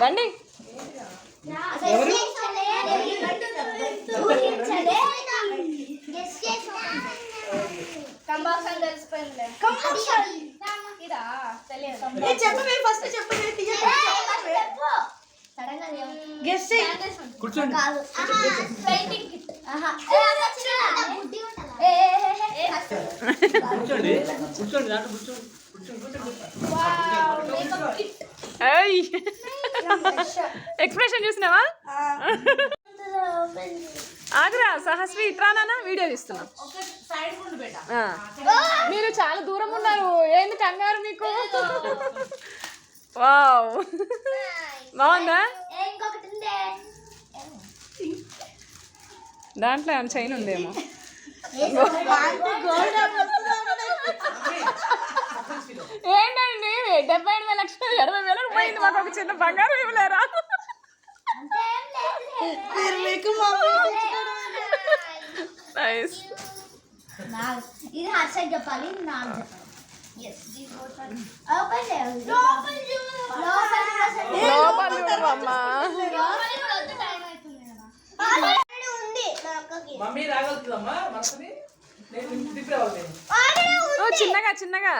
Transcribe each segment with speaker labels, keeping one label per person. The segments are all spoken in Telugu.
Speaker 1: రండి.
Speaker 2: కూర్చోండి.
Speaker 1: ఎక్స్ప్రెషన్ చూసినావా? ఆగ్రా సహస్వి ఇట్రానా వీడియో తీస్తున్నా. మీరు చాలా దూరం ఉన్నారు, ఏంది కంగారు మీకు? వావ్, బాగుందా? దాంట్లో చైన్ ఉందేమో. ఏంటండి 75 లక్షలు 80,000 పోయింది, మాకు ఒక చిన్న బంగారం ఇవ్వలేరా?
Speaker 3: ఇది హర్షకి చెప్పాలి, నాకు
Speaker 1: చిన్నగా చిన్నగా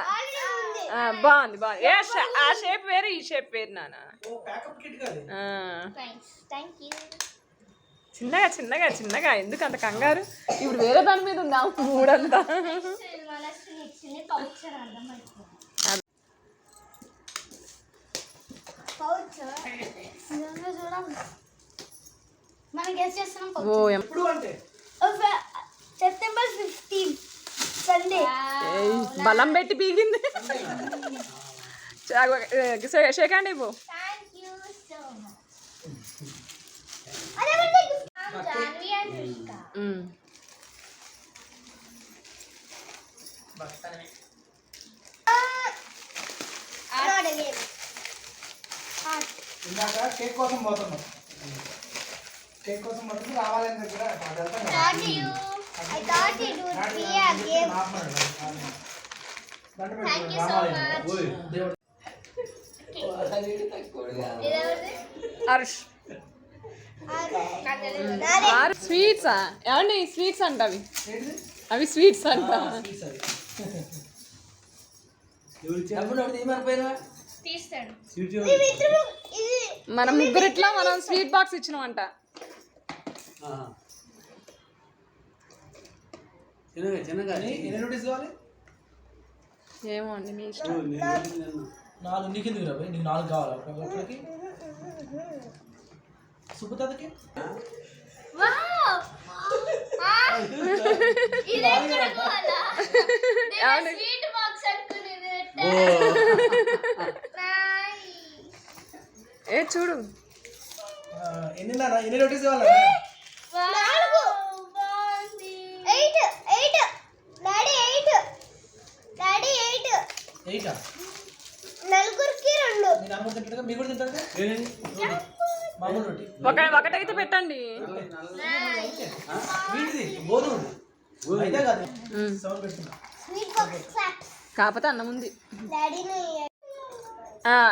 Speaker 1: బాగుంది బాగుంది. ఆ షేప్ వేరు ఈ షేప్ వేరు నాన్న. చిన్నగా చిన్నగా చిన్నగా ఎందుకు అంత కంగారు? ఇప్పుడు వేరే దాని మీద ఉందా మూడంతా?
Speaker 3: September 15 Sunday.
Speaker 1: బలం పెట్టి పీకింది. షేకండి ఇవ్వు.
Speaker 2: ఇందాక కేక్ కోసం పోతున్నాం. కేక్ కోసం పోతుంది రావాలని దగ్గర
Speaker 1: స్వీట్సా? ఏమండి స్వీట్స్ అంట అవి, అవి స్వీట్స్ అంట. మనం ముగ్గురిట్లా మనం స్వీట్ బాక్స్ ఇచ్చినామంట. ఏమో అండి మీ ఇష్టం.
Speaker 2: 4 నీకు ఎందుకు రా? నీకు 4 కావాలా? ఒకరికి సుబ్బుతాతకి
Speaker 1: ఏ చూడు
Speaker 2: ఎన్ని రోటీస్ కావాలా? 8
Speaker 3: నలుగురికి 2.
Speaker 2: మీరు అందరూ తింటారు, మీరు కూడా తింటారు. మామూలు రోటీ
Speaker 1: ఒకటైతే పెట్టండి.
Speaker 2: వీటిది గోధుమ అయితే కాదు సౌండ్ పెట్టుకున్నా.
Speaker 1: కాకపోతే అన్నం ఉంది.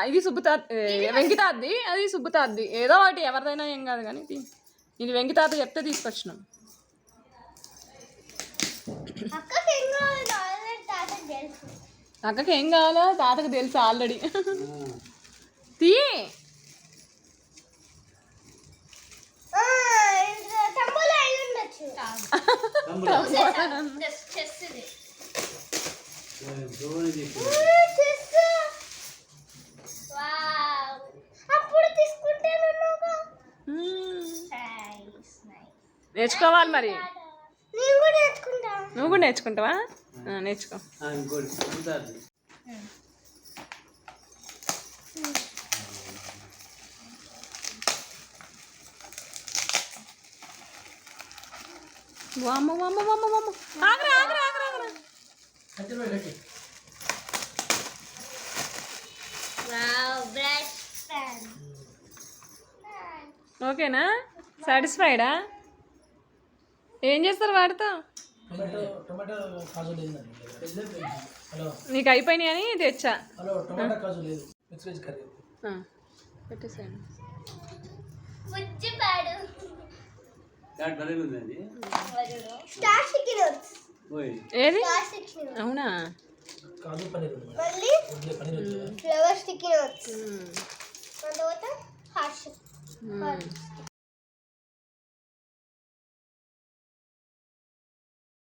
Speaker 1: ఇది సుబ్బుతాత వెంకితాద్ది, అది సుబ్బుతాద్ది. ఏదో ఒకటి ఎవరిదైనా ఏం కాదు కానీ ఇది వెంకితాత చెప్తే తీసుకొచ్చినాం. అక్కకి ఏం కావాలో తాతకు తెలుసు ఆల్రెడీ. తీ నేర్చుకోవాలి మరి. నువ్వు కూడా నేర్చుకుంటావా? నేర్చుకో. వామ్మ వామ్మ వామ్మ వామ్మ ఆగరా ఆగరా ఆగరా ఆగరా. ఓకేనా? సాటిస్ఫైడా? ఏం చేస్తారు వాడితో? నీకు అయిపోయినాయి అని తెచ్చా. పెట్టేసేయండి.
Speaker 3: పుచ్చిపాడు
Speaker 4: చాట్ భలే ఉంది అది.
Speaker 3: స్టార్ స్టిక్కీ నోట్స్
Speaker 4: ఓయ్
Speaker 1: ఏది
Speaker 3: స్టార్ స్టిక్కీ నోట్స్
Speaker 1: అవునా
Speaker 2: కాజు పన్నీర్ ఉంది మేడం.
Speaker 3: మళ్ళీ
Speaker 2: వదిలే పన్నీర్ ఉంది కదా.
Speaker 3: ఫ్లవర్ స్టిక్కీ నోట్స్
Speaker 1: మ్మ్.
Speaker 3: దాని తర్వాత హార్ట్
Speaker 1: మ్మ్.